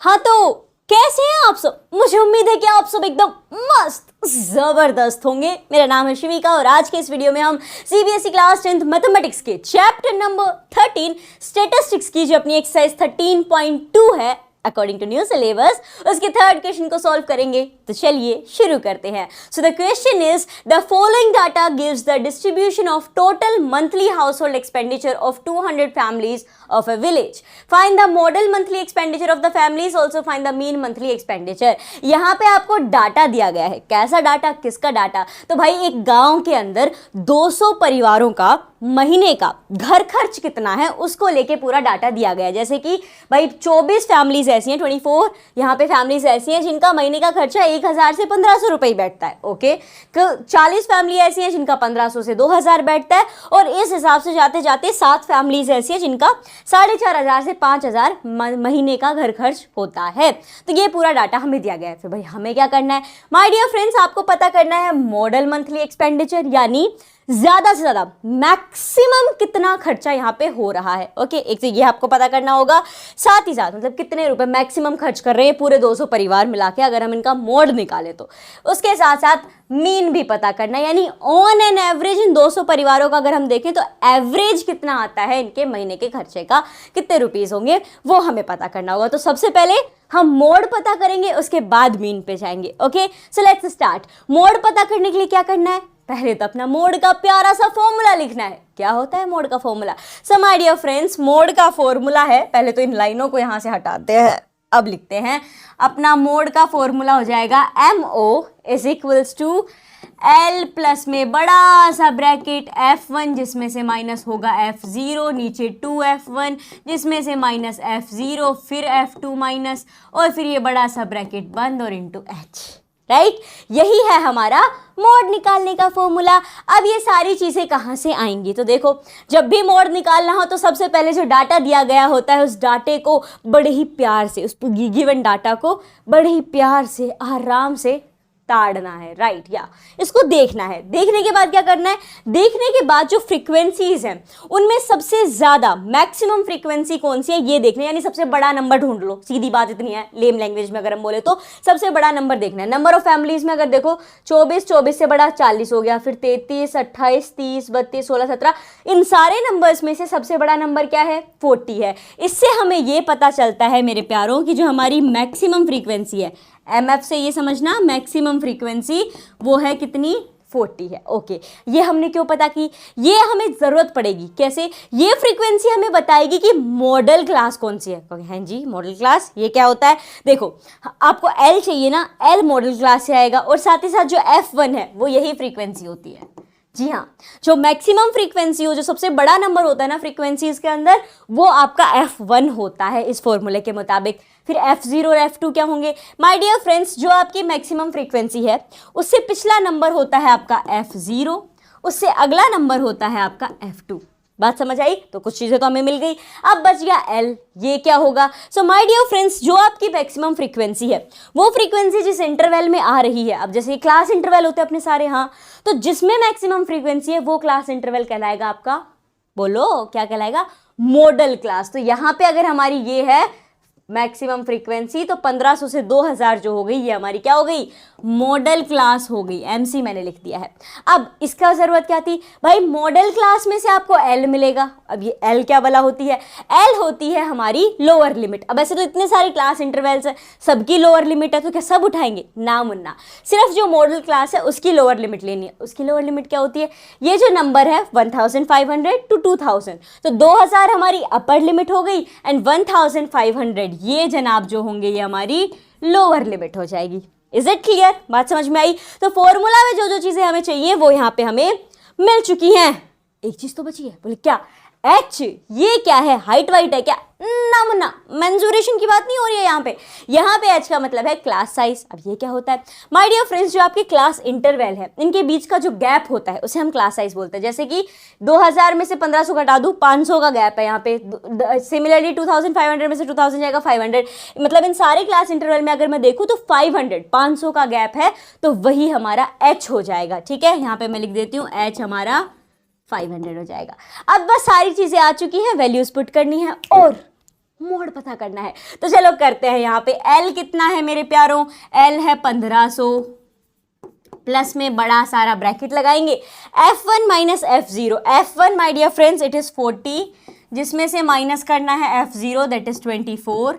हाँ तो कैसे हैं आप सब। मुझे उम्मीद है कि आप सब एकदम मस्त जबरदस्त होंगे। मेरा नाम है शिविका और आज के इस वीडियो में हम सीबीएसई क्लास 10th मैथमेटिक्स के चैप्टर नंबर 13 स्टैटिस्टिक्स की जो अपनी एक्सरसाइज 13.2 है अकॉर्डिंग टू न्यू सिलेबस, उसके थर्ड क्वेश्चन को सॉल्व करेंगे। तो चलिए शुरू करते हैं। So the question is the following data gives the distribution of total monthly house hold expenditure of 200 families of a village. Find the model monthly expenditure of the families, also find the mean monthly expenditure. यहाँ पे आपको data दिया गया है। कैसा data, किसका data? तो भाई एक गांव के अंदर 200 परिवारों का महीने का घर खर्च कितना है उसको लेके पूरा डाटा दिया गया है। जैसे कि भाई 24 फैमिलीज ऐसी हैं, 24 यहाँ पे फैमिलीज ऐसी हैं जिनका महीने का खर्चा 1000 से 1500 रुपये बैठता है। ओके, 40 फैमिली ऐसी हैं जिनका 1500 से 2000 बैठता है और इस हिसाब से जाते जाते 7 फैमिलीज ऐसी हैं जिनका 4500 से 5000 महीने का घर खर्च होता है। तो ये पूरा डाटा हमें दिया गया है। फिर भाई हमें क्या करना है माय डियर फ्रेंड्स, आपको पता करना है मॉडल मंथली एक्सपेंडिचर, यानी ज्यादा से ज्यादा मैक्सिमम कितना खर्चा यहाँ पे हो रहा है। ओके, एक तो ये आपको पता करना होगा, साथ ही साथ मतलब कितने रुपए मैक्सिमम खर्च कर रहे हैं पूरे 200 परिवार मिला के, अगर हम इनका मोड निकाले तो उसके साथ साथ मीन भी पता करना, यानी ऑन एन एवरेज इन 200 परिवारों का अगर हम देखें तो एवरेज कितना आता है इनके महीने के खर्चे का, कितने रुपीस होंगे वो हमें पता करना होगा। तो सबसे पहले हम मोड पता करेंगे, उसके बाद मीन पे जाएंगे। Okay, so let's start. Mode पता करने के लिए क्या करना है, पहले तो अपना मोड का प्यारा सा फॉर्मूला लिखना है। क्या होता है मोड का formula? So my dear friends, mode का फॉर्मूला है, पहले तो इन लाइनों को यहां से हटाते हैं, अब लिखते हैं। अपना मोड का फॉर्मूला हो जाएगा MO is equals to L plus में बड़ा सा ब्रैकेट F1 जिसमें से माइनस होगा F0, नीचे 2F1 जिसमें से माइनस F0, फिर F2 माइनस और फिर ये बड़ा सा ब्रैकेट बंद और इंटू H। राइट, यही है हमारा मोड निकालने का फॉर्मूला। अब ये सारी चीजें कहाँ से आएंगी? तो देखो, जब भी मोड निकालना हो तो सबसे पहले जो डाटा दिया गया होता है उस डाटे को बड़े ही प्यार से, उस गिवन डाटा को बड़े ही प्यार से आराम से ताड़ना है। राइट, या इसको देखना है। देखने के बाद क्या करना है, देखने के बाद जो फ्रीक्वेंसीज हैं उनमें सबसे ज्यादा मैक्सिमम फ्रीक्वेंसी कौन सी है ये देखना है, यानी सबसे बड़ा नंबर ढूंढ लो। सीधी बात इतनी है, लेम लैंग्वेज में अगर हम बोले तो सबसे बड़ा नंबर देखना है। नंबर ऑफ फैमिलीज में अगर देखो 24 से बड़ा 40 हो गया, फिर 33, 28, 30, 32, 16, 17, इन सारे नंबर्स में से सबसे बड़ा नंबर क्या है? 40 है। इससे हमें ये पता चलता है मेरे प्यारों की जो हमारी मैक्सिमम फ्रीक्वेंसी है, MF से ये समझना मैक्सिमम फ्रीक्वेंसी वो है कितनी? 40 है। ओके, ये हमने क्यों पता की? ये हमें जरूरत पड़ेगी। कैसे? ये फ्रीक्वेंसी हमें बताएगी कि मॉडल क्लास कौन सी है। हाँ जी, मॉडल क्लास ये क्या होता है? देखो, आपको L चाहिए ना, L मॉडल क्लास से आएगा और साथ ही साथ जो F1 है वो यही फ्रीक्वेंसी होती है। जी हाँ, जो मैक्सिमम फ्रीक्वेंसी हो, जो सबसे बड़ा नंबर होता है ना फ्रीक्वेंसीज के अंदर, वो आपका F1 होता है इस फॉर्मूले के मुताबिक। फिर F0 और F2 क्या होंगे? माय डियर फ्रेंड्स, जो आपकी मैक्सिमम फ्रीक्वेंसी है उससे पिछला नंबर होता है आपका F0, उससे अगला नंबर होता है आपका F2। बात समझ आई? तो कुछ चीजें तो हमें मिल गई। अब बच गया L, ये क्या होगा? सो माय डियर फ्रेंड्स, जो आपकी मैक्सिमम फ्रीक्वेंसी है वो फ्रीक्वेंसी जिस इंटरवल में आ रही है, अब जैसे क्लास इंटरवल होते हैं अपने सारे, हाँ, तो जिसमें मैक्सिमम फ्रीक्वेंसी है वो क्लास इंटरवल कहलाएगा आपका, बोलो क्या कहलाएगा? Model class. तो यहाँ पे अगर हमारी ये है मैक्सिमम फ्रीक्वेंसी, तो 1500 से 2000 जो हो गई ये हमारी क्या हो गई? मॉडल क्लास हो गई। MC मैंने लिख दिया है। अब इसका जरूरत क्या थी भाई? मॉडल क्लास में से आपको L मिलेगा। अब ये L क्या वाला होती है? L होती है हमारी लोअर लिमिट। अब ऐसे तो इतने सारे क्लास इंटरवल्स है, सबकी लोअर लिमिट है, तो क्या सब उठाएंगे? ना मुन्ना, सिर्फ जो मॉडल क्लास है उसकी लोअर लिमिट लेनी है। उसकी लोअर लिमिट क्या होती है? ये जो नंबर है 1500 to 2000, तो 2000 हमारी अपर लिमिट हो गई एंड 1500 ये जनाब जो होंगे ये हमारी लोअर लिमिट हो जाएगी। Is it clear? बात समझ में आई? तो फॉर्मूला में जो जो चीजें हमें चाहिए वो यहाँ पे हमें मिल चुकी हैं। एक चीज तो बची है, बोले क्या? H, ये क्या है? हाइट वाइट है क्या? ना मुन्ना, मेंसुरेशन की बात नहीं हो रही है यहाँ पे H का मतलब है क्लास साइज। अब ये क्या होता है माय डियर फ्रेंड्स? जो आपके क्लास इंटरवल है इनके बीच का जो गैप होता है उसे हम क्लास साइज बोलते हैं। जैसे कि 2000 में से 1500 घटा दूं, 500 का गैप है यहाँ पे। सिमिलरली 2500 में से 2000 जाएगा 500, मतलब इन सारे क्लास इंटरवल में अगर मैं देखूँ तो 500 का गैप है, तो वही हमारा H हो जाएगा। ठीक है, यहाँ पे मैं लिख देती हूँ H हमारा 500 हो जाएगा। अब बस सारी चीजें आ चुकी हैं, वैल्यूज पुट करनी है और मोड पता करना है। तो चलो करते हैं। यहाँ पे L कितना है मेरे प्यारों, L है 1500, प्लस में बड़ा सारा ब्रैकेट लगाएंगे, F1 minus F0, F1 my dear friends it is 40, जिसमें से माइनस करना है F0 दैट इज 24,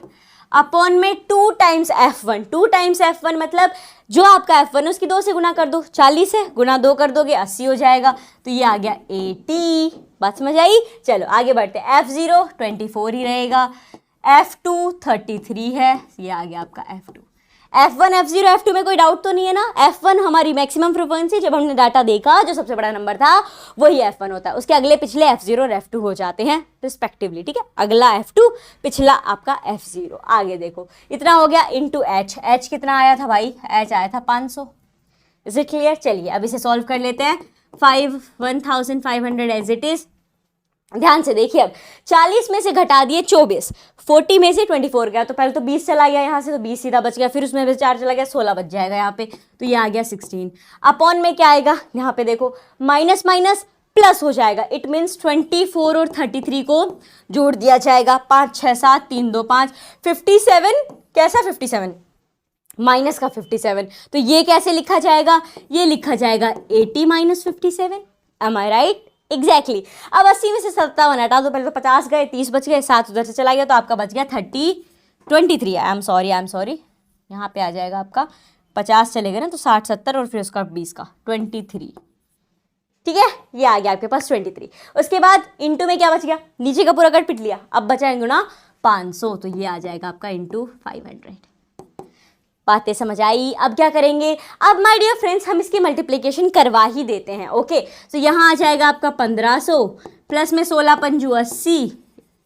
अपॉन में 2 टाइम्स F1, 2 टाइम्स F1 मतलब जो आपका F1 है उसकी 2 से गुना कर दो, 40 है, गुना 2 कर दोगे 80 हो जाएगा, तो ये आ गया 80। बात समझ आई? चलो आगे बढ़ते हैं। F0 24 ही रहेगा, F2 33 है, ये आ गया आपका F2। F1 F0 F2 में कोई डाउट तो नहीं है ना? F1 हमारी मैक्सिमम फ्रीक्वेंसी, जब हमने डाटा देखा जो सबसे बड़ा नंबर था वही F1 होता है, उसके अगले पिछले F0 और F2 हो जाते हैं रिस्पेक्टिवली, ठीक है? अगला F2 पिछला आपका F0। आगे देखो, इतना हो गया इनटू H, H कितना आया था भाई? H आया था 500। Is it clear? चलिए अब इसे सॉल्व कर लेते हैं। 1500 एज इट इज। ध्यान से देखिए, अब 40 में से घटा दिए 24, 40 में से 24 गया, तो पहले तो 20 चला गया यहाँ से, तो 20 सीधा बच गया, फिर उसमें से 4 चला गया, 16 बच जाएगा यहाँ पे, तो ये आ गया 16। अपॉन में क्या आएगा यहाँ पे देखो, माइनस माइनस प्लस हो जाएगा, इट मीन्स 24 और 33 को जोड़ दिया जाएगा, 5 6 7 3 2 5, 57। कैसा 57? माइनस का 57, तो ये कैसे लिखा जाएगा? ये लिखा जाएगा 80 माइनस 57। एम आई राइट? एग्जैक्टली। अब 80 में से 57 हटा दो, पहले तो 50 गए, 30 बच गए, 7 उधर से चला गया, तो आपका बच गया 23। आई एम सॉरी, यहाँ पे आ जाएगा आपका 50 चलेगा ना, तो 60 70 और फिर उसका 20 का 23, ठीक है? ये आ गया आपके पास 23। उसके बाद इंटू में क्या बच गया? नीचे का पूरा कट पिट लिया, अब बचाएंगे ना 500, तो ये आ जाएगा आपका इंटू 500। बातें समझ आई? अब क्या करेंगे? अब माय डियर फ्रेंड्स हम इसकी मल्टीप्लिकेशन करवा ही देते हैं। ओके, तो यहाँ आ जाएगा आपका 1500, प्लस में 16 पंजू 80,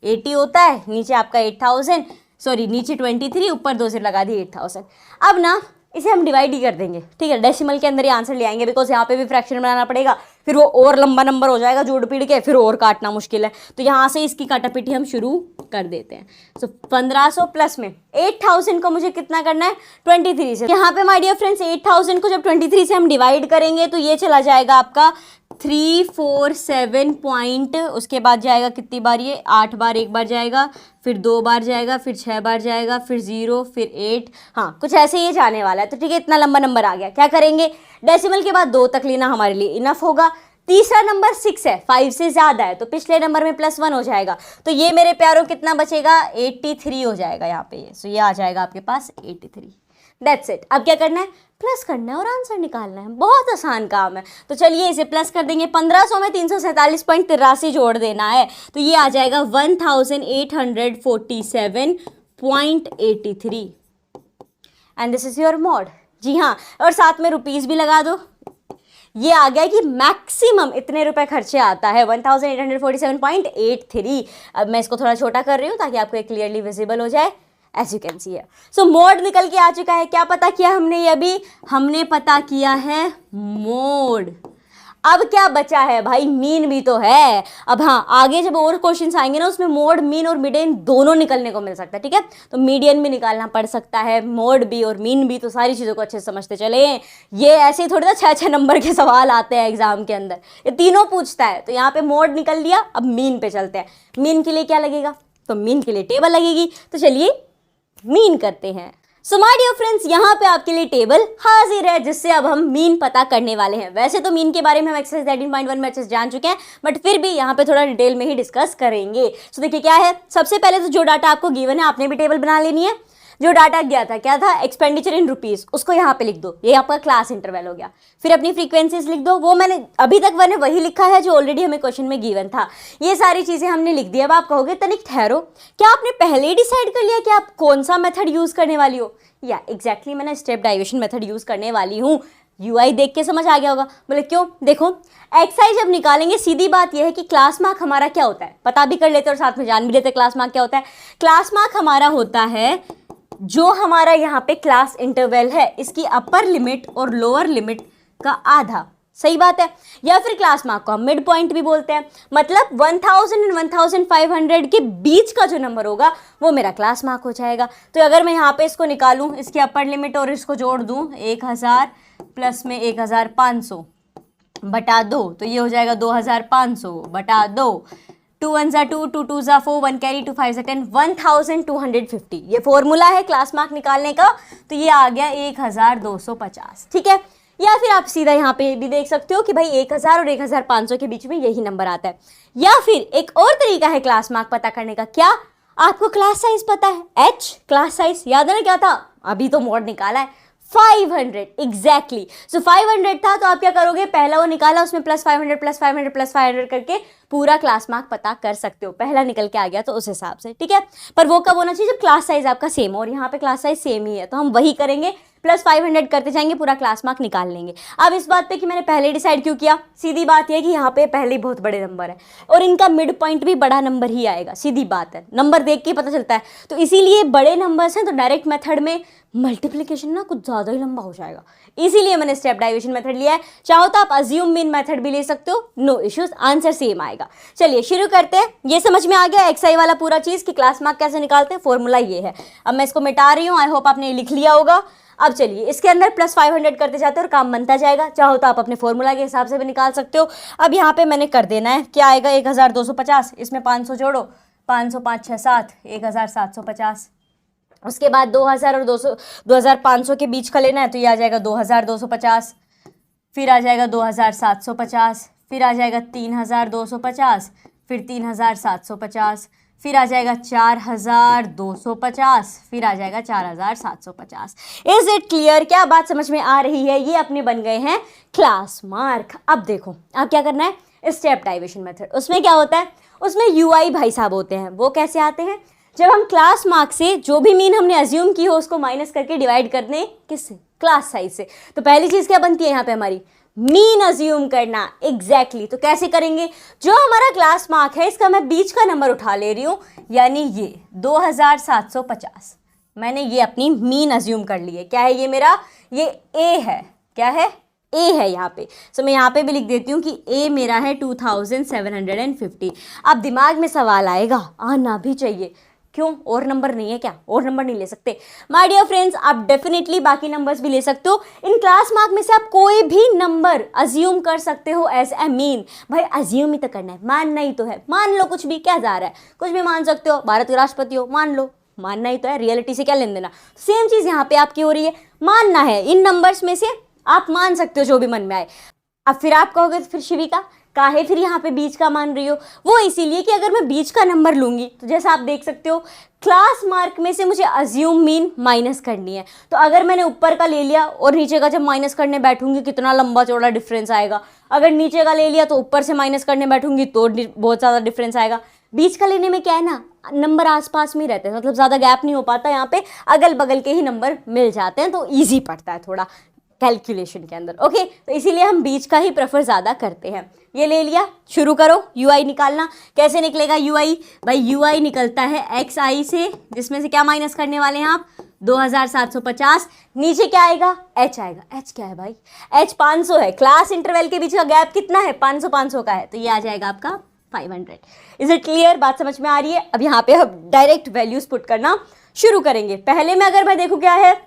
80 होता है, नीचे आपका 8000, सॉरी नीचे 23, ऊपर 2 से लगा दी 8000। अब ना इसे हम डिवाइड ही कर देंगे, ठीक है? डेसिमल के अंदर ही आंसर ले आएंगे, बिकॉज यहाँ पे भी फ्रैक्शन बनाना पड़ेगा, फिर वो और लंबा नंबर हो जाएगा जोड़ पीड़ के, फिर और काटना मुश्किल है, तो यहाँ से इसकी काटापीटी हम शुरू कर देते हैं। सो 1500 प्लस में 8000 को मुझे कितना करना है? 23 से। यहाँ पे माय डियर फ्रेंड्स 8000 को जब 23 से हम डिवाइड करेंगे तो ये चला जाएगा आपका 347 पॉइंट, उसके बाद जाएगा कितनी बार? ये 8 बार, एक बार जाएगा, फिर 2 बार जाएगा, फिर 6 बार जाएगा, फिर 0, फिर 8, हाँ कुछ ऐसे ये जाने वाला है। तो ठीक है, इतना लंबा नंबर आ गया। क्या करेंगे? डेसिमल के बाद 2 तक लेना हमारे लिए इनफ होगा। तीसरा नंबर 6 है, 5 से ज़्यादा है, तो पिछले नंबर में +1 हो जाएगा, तो ये मेरे प्यारों कितना बचेगा? 83 हो जाएगा यहाँ पे ये। सो ये आ जाएगा आपके पास 83। That's it. अब क्या करना है? प्लस करना है और आंसर निकालना है। बहुत आसान काम है। तो चलिए इसे प्लस कर देंगे। 1500 में 347.83 जोड़ देना है, तो ये आ जाएगा 1847.83 and this is your mode. जी हाँ, और साथ में रुपीस भी लगा दो। ये आ गया कि मैक्सिमम इतने रुपए खर्चे आता है 1847.83। अब मैं इसको थोड़ा छोटा कर रही हूँ ताकि आपको क्लियरली विजिबल हो जाए, एज यू कैन सी है। सो मोड निकल के आ चुका है। क्या पता किया हमने? ये अभी हमने पता किया है मोड। अब क्या बचा है भाई? मीन भी तो है। अब हाँ, आगे जब और क्वेश्चंस आएंगे ना, उसमें मोड, मीन और मीडियन दोनों निकलने को मिल सकता है, ठीक है? तो मीडियन भी निकालना पड़ सकता है, मोड भी और मीन भी, तो सारी चीज़ों को अच्छे से समझते चले। ये ऐसे ही थोड़ी ना 6-6 नंबर के सवाल आते हैं एग्जाम के अंदर, ये तीनों पूछता है। तो यहाँ पे मोड निकल लिया, अब मीन पे चलते हैं। मीन के लिए क्या लगेगा? तो मीन के लिए टेबल लगेगी। तो चलिए मीन करते हैं। सो माय डियर फ्रेंड्स, यहाँ पे आपके लिए टेबल हाजिर है, जिससे अब हम मीन पता करने वाले हैं। वैसे तो मीन के बारे में हम एक्सरसाइज 13.1 में अच्छे से जान चुके हैं, बट फिर भी यहाँ पे थोड़ा डिटेल में ही डिस्कस करेंगे। सो देखिए क्या है, सबसे पहले तो जो डाटा आपको गिवन है आपने भी टेबल बना लेनी है। जो डाटा दिया था, क्या था? एक्सपेंडिचर इन रुपीस, उसको यहाँ पे लिख दो, ये आपका क्लास इंटरवल हो गया। फिर अपनी फ्रीक्वेंसीज लिख दो, वो मैंने अभी तक मैंने वही लिखा है जो ऑलरेडी हमें क्वेश्चन में गिवन था। ये सारी चीजें हमने लिख दी। अब आप कहोगे तनिक ठहरो, क्या आपने पहले ही डिसाइड कर लिया कि आप कौन सा मेथड यूज करने वाली हो? या एग्जैक्टली मैंने स्टेप डाइवर्शन मेथड यूज करने वाली हूँ। यूआई देख के समझ आ गया होगा। बोले क्यों? देखो, एक्सरसाइज जब निकालेंगे, सीधी बात यह है कि क्लास मार्क हमारा क्या होता है पता भी कर लेते और साथ में जान भी लेते। क्लास मार्क क्या होता है? क्लास मार्क हमारा होता है जो हमारा यहाँ पे क्लास इंटरवल है, इसकी अपर लिमिट और लोअर लिमिट का आधा। सही बात है। या फिर क्लास मार्क को हम मिड पॉइंट भी बोलते हैं, मतलब 1000 और 1500 के बीच का जो नंबर होगा वो मेरा क्लास मार्क हो जाएगा। तो अगर मैं यहाँ पे इसको निकालूं, इसकी अपर लिमिट और इसको जोड़ दूं, 1000 प्लस में 1500 बटा 2, तो ये हो जाएगा 2500 बटा 2 2 1 जा 2, 2 2 जा 4, 1 कैरी, 2 5 जा 10, 1250 ये फॉर्मूला है क्लास मार्क निकालने का। तो ये आ गया 1250, ठीक है। या फिर आप सीधा यहाँ पे भी देख सकते हो कि भाई 1000 और 1500 के बीच में यही नंबर आता है। या फिर एक और तरीका है क्लास मार्क पता करने का, क्या आपको क्लास साइज पता है? H क्लास साइज याद है ना क्या था? अभी तो मॉड निकाला है 500 एग्जैक्टली। सो 500 था तो आप क्या करोगे, पहला वो निकाला उसमें +500 +500 +500 करके पूरा क्लास मार्क पता कर सकते हो। पहला निकल के आ गया तो उस हिसाब से, ठीक है। पर वो कब होना चाहिए, जब क्लास साइज आपका सेम हो। और यहाँ पे क्लास साइज सेम ही है तो हम वही करेंगे, +500 करते जाएंगे, पूरा क्लास मार्क निकाल लेंगे। अब इस बात पे कि मैंने पहले डिसाइड क्यों किया, सीधी बात है कि यहाँ पे पहले ही बहुत बड़े नंबर है और इनका मिड पॉइंट भी बड़ा नंबर ही आएगा, सीधी बात है, नंबर देख के पता चलता है। तो इसीलिए बड़े नंबर्स हैं तो डायरेक्ट मेथड में मल्टीप्लिकेशन ना कुछ ज़्यादा ही लंबा हो जाएगा, इसीलिए मैंने स्टेप डाइविजन मेथड लिया है। चाहो तो आप अज्यूम मीन मेथड भी ले सकते हो, नो इश्यूज, आंसर सेम आएगा। चलिए शुरू करते हैं। ये समझ में आ गया एक्सआई वाला पूरा चीज़ कि क्लास मार्क कैसे निकालते हैं, फॉर्मूला ये है। अब मैं इसको मिटा रही हूँ, आई होप आपने लिख लिया होगा। अब चलिए इसके अंदर +500 करते जाते हो और काम बनता जाएगा। चाहो तो आप अपने फॉर्मूला के हिसाब से भी निकाल सकते हो। अब यहाँ पे मैंने कर देना है, क्या आएगा 1250, इसमें 500 जोड़ो, 500 5 6 7, 1750। उसके बाद 2000 और 2500 के बीच का लेना है तो ये आ जाएगा 2250, फिर आ जाएगा 2750, फिर आ जाएगा 3250, फिर 3750, फिर आ जाएगा 4250, फिर आ जाएगा 4750। Is it clear? क्या बात समझ में आ रही है? ये अपने बन गए हैं क्लास मार्क। अब देखो अब क्या करना है, स्टेप डाइविजन मेथड। उसमें क्या होता है, उसमें यूआई भाई साहब होते हैं। वो कैसे आते हैं, जब हम क्लास मार्क से जो भी मीन हमने अज्यूम की हो उसको माइनस करके डिवाइड कर दें, किससे, क्लास साइज से। तो पहली चीज़ क्या बनती है यहाँ पे हमारी, मीन अज्यूम करना, एग्जैक्टली। तो कैसे करेंगे, जो हमारा क्लास मार्क है इसका मैं बीच का नंबर उठा ले रही हूँ, यानी ये 2750 मैंने ये अपनी मीन अज्यूम कर ली है। क्या है ये मेरा, ये ए है, क्या है, ए है यहाँ पे। सो मैं यहाँ पे भी लिख देती हूँ कि ए मेरा है 2750। अब दिमाग में सवाल आएगा, आना भी चाहिए, क्यों, और नंबर नहीं है क्या, और नंबर नहीं ले सकते? माय डियर फ्रेंड्स, आप डेफिनेटली बाकी नंबर्स भी ले सकते हो। इन क्लास मार्क में से आप कोई भी नंबर अज्यूम कर सकते हो एज ए मीन। भाई अज्यूम ही तो करना है, मानना ही तो है, मान लो कुछ भी, क्या जा रहा है, कुछ भी मान सकते हो। भारत के राष्ट्रपति हो, मान लो, मानना ही तो है, रियलिटी से क्या लेन देना। सेम चीज़ यहाँ पे आपकी हो रही है, मानना है। इन नंबर्स में से आप मान सकते हो जो भी मन में आए। अब फिर आप कहोगे फिर शिविका काहे फिर यहाँ पे बीच का मान रही हो, वो इसीलिए कि अगर मैं बीच का नंबर लूँगी तो जैसा आप देख सकते हो क्लास मार्क में से मुझे अज्यूम मीन माइनस करनी है। तो अगर मैंने ऊपर का ले लिया और नीचे का जब माइनस करने बैठूंगी कितना लंबा चौड़ा डिफरेंस आएगा। अगर नीचे का ले लिया तो ऊपर से माइनस करने बैठूंगी तो बहुत ज़्यादा डिफरेंस आएगा। बीच का लेने में क्या है ना, नंबर आसपास में ही रहते हैं, मतलब ज़्यादा गैप नहीं हो पाता, यहाँ पे अगल बगल के ही नंबर मिल जाते हैं तो ईजी पड़ता है थोड़ा कैलकुलेशन के अंदर। ओके, तो इसीलिए हम बीच का ही प्रेफर ज़्यादा करते हैं। ये ले लिया, शुरू करो यूआई निकालना। कैसे निकलेगा यूआई, भाई यूआई निकलता है एक्स आई से, जिसमें से क्या माइनस करने वाले हैं आप, 2750। नीचे क्या आएगा, एच आएगा। एच क्या है भाई, एच 500 है। क्लास इंटरवल के बीच का गैप कितना है, 500 का है, तो ये आ जाएगा आपका 500। इज इट क्लियर, बात समझ में आ रही है? अब यहाँ पे हम डायरेक्ट वैल्यूज पुट करना शुरू करेंगे। पहले में अगर मैं देखूँ क्या है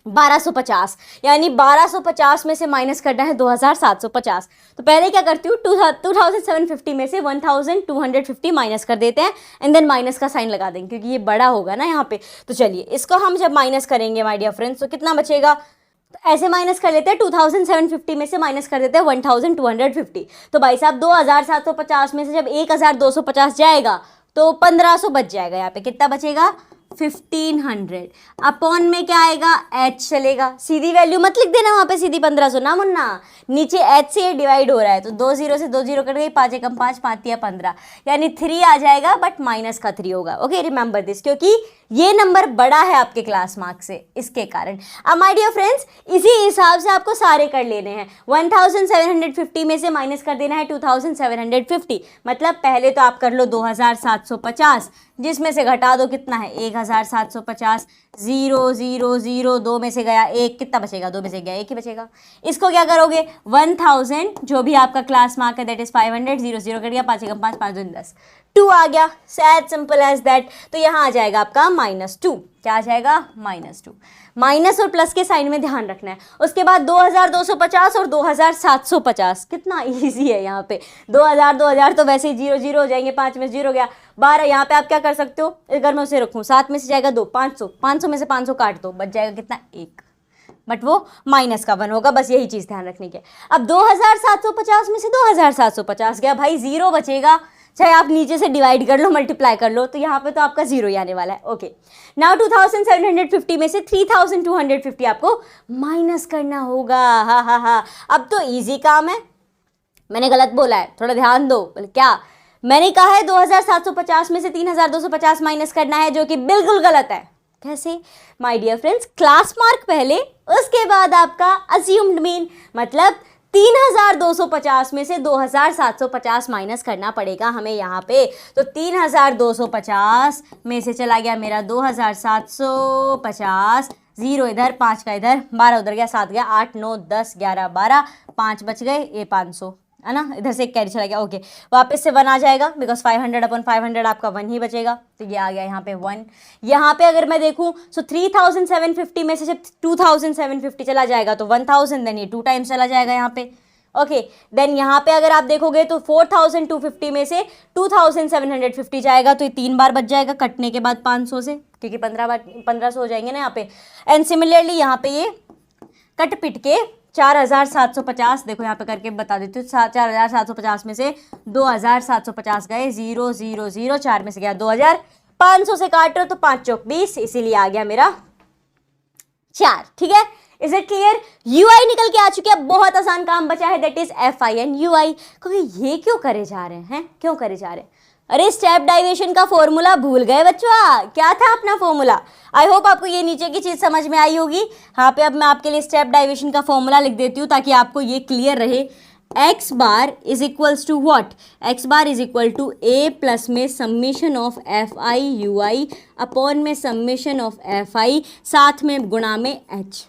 1250, यानी 1250 में से माइनस करना है 2750। तो पहले क्या करती हूँ, 2750 में से 1250 माइनस कर देते हैं एंड देन माइनस का साइन लगा देंगे क्योंकि ये बड़ा होगा ना यहाँ पे। तो चलिए इसको हम जब माइनस करेंगे माय डियर फ्रेंड्स तो कितना बचेगा, तो ऐसे माइनस कर लेते हैं 2750 में से माइनस कर देते हैं 1250। तो भाई साहब 2750 में से जब 1250 जाएगा तो 1500 बच जाएगा। यहाँ पे कितना बचेगा, 1500। अपॉन में क्या आएगा, एच चलेगा। सीधी वैल्यू मत लिख देना वहाँ पे, सीधी 1500 ना मुन्ना, नीचे एच से डिवाइड हो रहा है तो 2 0 से 2 0 कट गई, 5 एकम 5, 5 या 15, यानी 3 आ जाएगा बट माइनस का 3 होगा। ओके, रिमेंबर दिस, क्योंकि ये नंबर बड़ा है आपके क्लास मार्क से, इसके कारण। अब माय डियर फ्रेंड्स इसी हिसाब से आपको सारे कर लेने हैं। 1750 में से माइनस कर देना है 2750, मतलब पहले तो आप कर लो 2750, जिसमें से घटा दो कितना है 1750, 0 0 0 2 में से गया 1, कितना बचेगा, 2 में से गया 1 ही बचेगा। इसको क्या करोगे 1000 जो भी आपका क्लास मार्क है दैट इज 500, 0 0 कट गया, 5 एकम 5, 5 दूनी 10, 2 आ गया, एज सिंपल एज दैट। तो यहाँ आ जाएगा आपका -2। क्या आ जाएगा? -2। माइनस और प्लस के साइन में ध्यान रखना है। उसके बाद 2250 और 2750, कितना इजी है यहाँ पे। 2000 तो वैसे ही 0 0 हो जाएंगे, 5 में 0 गया, 12। यहाँ पे आप क्या कर सकते हो, अगर मैं उसे रखूँ 7 में से जाएगा 2, 500 में से 500 काट दो, बच जाएगा कितना? 1, बट वो माइनस का 1 होगा, बस यही चीज़ ध्यान रखने की। अब 2750 में से 2750 गया भाई, 0 बचेगा, चाहे आप नीचे से डिवाइड कर लो, मल्टीप्लाई कर लो, तो यहाँ पे तो आपका 0 ही आने वाला है। ओके, नाउ 2750 में से 3250 आपको माइनस करना होगा। हा हा हा, अब तो इजी काम है। मैंने गलत बोला है, थोड़ा ध्यान दो। क्या मैंने कहा है? 2750 में से 3250 माइनस करना है, जो कि बिल्कुल गलत है। कैसे my dear friends? Class mark पहले, उसके बाद आपका अज्यूम्ड मीन, मतलब 3250 में से 2750 माइनस करना पड़ेगा हमें यहाँ पे। तो 3250 में से चला गया मेरा 2750, 0 इधर, 5 का इधर, 12 उधर गया, 7 गया, 8 9 10 11 12, 5 बच गए, ये 500 है ना, इधर से एक कैरी चला गया। ओके, वापस से 1 आ जाएगा, बिकॉज 500/500 आपका 1 ही बचेगा, तो ये आ गया यहाँ पे 1। यहाँ पे अगर मैं देखूँ सो 3750 में से जब 2750 चला जाएगा तो 1000, देन ये 2 टाइम्स चला जाएगा यहाँ पे। ओके, देन यहाँ पे अगर आप देखोगे तो 4250 में से 2750 जाएगा, तो ये 3 बार बच जाएगा कटने के बाद 500 से, क्योंकि 1500 हो जाएंगे ना यहाँ पे। एंड सिमिलरली यहाँ पे ये कट पिट के 4750, देखो यहाँ पे करके बता देती हूँ, 4750 में से 2750 गए, 0 0 0, 4 में से गया 2500 से काट रहे हो तो 5 चौक 20, इसीलिए आ गया मेरा 4। ठीक है, इज इट क्लियर? यूआई निकल के आ चुकी है, बहुत आसान काम बचा है, दैट इज FINUI। क्योंकि ये क्यों करे जा रहे हैं, क्यों करे जा रहे हैं? अरे स्टेप डाइवेशन का फॉर्मूला भूल गए बच्चों? क्या था अपना फॉर्मूला? आई होप आपको ये नीचे की चीज समझ में आई होगी। यहाँ पे अब मैं आपके लिए स्टेप डाइवेशन का फॉर्मूला लिख देती हूँ ताकि आपको ये क्लियर रहे। x bar is equals to what? x bar is equal to a plus में समेशन ऑफ FIUI अपॉन में समेशन ऑफ FI, साथ में गुणा में h।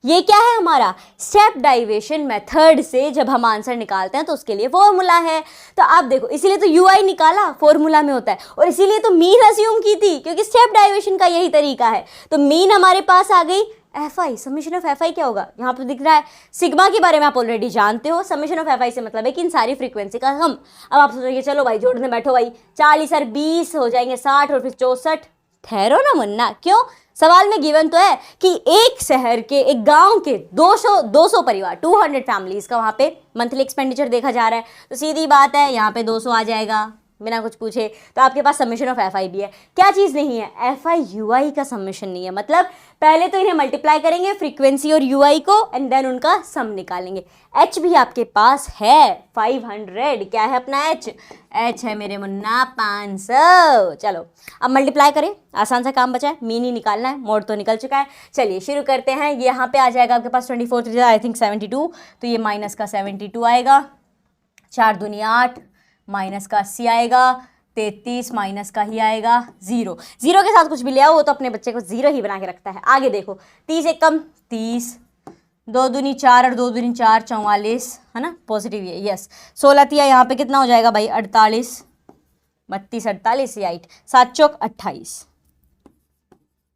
ये क्या है हमारा? स्टेप डाइवेशन मेथड से जब हम आंसर निकालते हैं तो उसके लिए फॉर्मूला है। तो आप देखो, इसीलिए तो यूआई निकाला, फॉर्मूला में होता है, और इसीलिए तो मीन अज्यूम की थी, क्योंकि स्टेप डाइवेशन का यही तरीका है। तो मीन हमारे पास आ गई, FI, समेशन ऑफ FI क्या होगा? यहाँ पे दिख रहा है, सिग्मा के बारे में आप ऑलरेडी जानते हो। समेशन ऑफ FI से मतलब है कि इन सारी फ्रीक्वेंसी का सम। अब आप सोचोगे चलो भाई जोड़ने बैठो भाई, 40 और 20 हो जाएंगे 60 और फिर 64। ठहरो ना मुन्ना, क्यों? सवाल में गिवन तो है कि एक शहर के, एक गांव के 200 परिवार, 200 फैमिलीज का वहाँ पे मंथली एक्सपेंडिचर देखा जा रहा है। तो सीधी बात है, यहाँ पे 200 आ जाएगा बिना कुछ पूछे। तो आपके पास समेशन ऑफ FI भी है। क्या चीज़ नहीं है? FIUI का समेशन नहीं है। मतलब पहले तो इन्हें मल्टीप्लाई करेंगे फ्रीक्वेंसी और UI को, एंड देन उनका सम निकालेंगे। H भी आपके पास है 500। क्या है अपना H? H है मेरे मुन्ना 500। चलो अब मल्टीप्लाई करें, आसान सा काम बचा है, मीन ही निकालना है, मोड तो निकल चुका है। चलिए शुरू करते हैं। यहाँ पे आ जाएगा आपके पास 24 आई थिंक 72, तो ये माइनस का 72 आएगा, 4 दूनी 8, माइनस का 80 आएगा, 33 माइनस का ही आएगा 0। 0 के साथ कुछ भी ले आओ, वो तो अपने बच्चे को 0 ही बना के रखता है। आगे देखो, 30 एक कम 30, 2 दूनी 4 और 2 दूनी 4, 44 है ना, पॉजिटिव है, यस। 16 तिया यहाँ पे कितना हो जाएगा भाई? 48, 32 48 या 8, 7 चौक 28।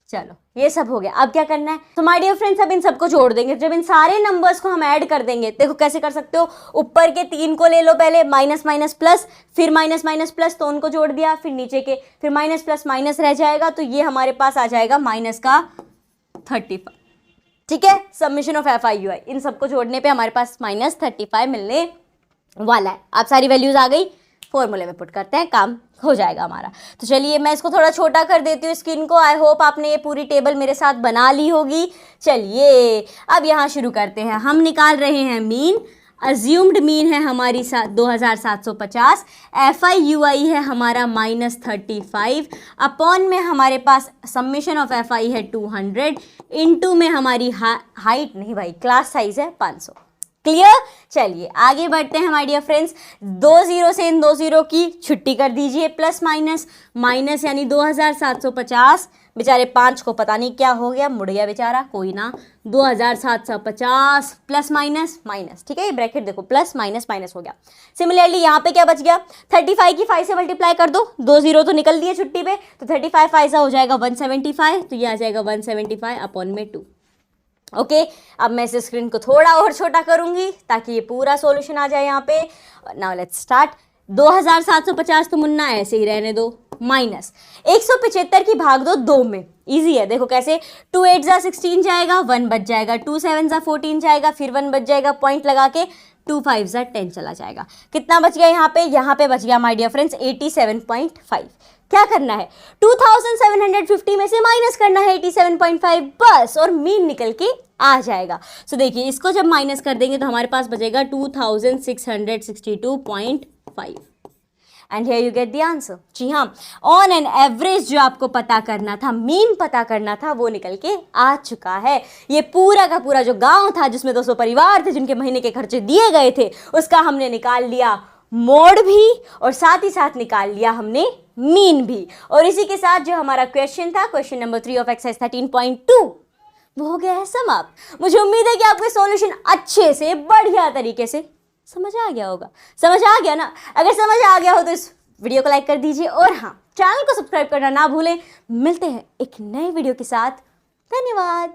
चलो ये सब हो गया। अब क्या करना है? तो माय डियर फ्रेंड्स, अब इन सबको जोड़ देंगे। जब इन सारे नंबर्स को हम ऐड कर देंगे, देखो कैसे कर सकते हो, ऊपर के 3 को ले लो पहले, माइनस माइनस प्लस, फिर माइनस माइनस प्लस, तो उनको जोड़ दिया, फिर नीचे के, फिर माइनस प्लस माइनस रह जाएगा, तो ये हमारे पास आ जाएगा माइनस का 35। ठीक है, समेशन ऑफ FIUI, इन सबको जोड़ने पे हमारे पास माइनस 35 मिलने वाला है। आप सारी वैल्यूज आ गई, फॉर्मूले में पुट करते हैं, काम हो जाएगा हमारा। तो चलिए मैं इसको थोड़ा छोटा कर देती हूँ स्क्रीन को। आई होप आपने ये पूरी टेबल मेरे साथ बना ली होगी। चलिए अब यहाँ शुरू करते हैं। हम निकाल रहे हैं मीन। अज्यूम्ड मीन है हमारी 2750, FIUI है हमारा -35, अपॉन में हमारे पास समेशन ऑफ FI है 200, इनटू में हमारी हाइट नहीं भाई, क्लास साइज है 500। क्लियर? चलिए आगे बढ़ते हैं माय डियर फ्रेंड्स। 2 0 से इन 2 0 की छुट्टी कर दीजिए, प्लस माइनस, माइनस यानी 2750 बेचारे 5 को पता नहीं क्या हो गया, मुड़ गया बेचारा, कोई ना। 2750 प्लस माइनस माइनस, ठीक है, ये ब्रैकेट देखो प्लस माइनस माइनस हो गया। सिमिलरली यहाँ पे क्या बच गया, 35 की 5 से मल्टीप्लाई कर दो, 2 0 तो निकल दिए छुट्टी पे, तो 35 5 हो जाएगा 175, तो ये आ जाएगा 175 अपॉन में 2। ओके, अब मैं इस स्क्रीन को थोड़ा और छोटा करूंगी ताकि ये पूरा सॉल्यूशन आ जाए यहाँ पे। Now let's start. 2750 तो मुन्ना ऐसे ही रहने दो, माइनस 175 की भाग दो 2 में, इजी है, देखो कैसे, 2 8 जा 16 जाएगा, 1 बच जाएगा, 2 7 जा 14 जाएगा, फिर 1 बच जाएगा, पॉइंट लगा के 2 5 जा 10 चला जाएगा। कितना बच गया यहाँ पे बच गया माय डियर फ्रेंड्स 87.5। क्या करना है, 2750 में से माइनस करना है 87.5 बस, और मीन निकल के आ जाएगा। सो देखिए इसको जब माइनस कर देंगे तो हमारे पास बचेगा 2662.5 and here you get the answer. जी हाँ, ऑन एन एवरेज जो आपको पता करना था, मीन पता करना था, वो निकल के आ चुका है। ये पूरा का पूरा जो गांव था जिसमें 200 परिवार थे जिनके महीने के खर्चे दिए गए थे, उसका हमने निकाल लिया मोड भी और साथ ही साथ निकाल लिया हमने मीन भी। और इसी के साथ जो हमारा क्वेश्चन था, क्वेश्चन नंबर 3 ऑफ एक्सरसाइज 13.2, वो हो गया है समाप्त। मुझे उम्मीद है कि आपको सॉल्यूशन अच्छे से बढ़िया तरीके से समझ आ गया होगा। समझ आ गया ना? अगर समझ आ गया हो तो इस वीडियो को लाइक कर दीजिए और हाँ, चैनल को सब्सक्राइब करना ना भूलें। मिलते हैं एक नए वीडियो के साथ। धन्यवाद।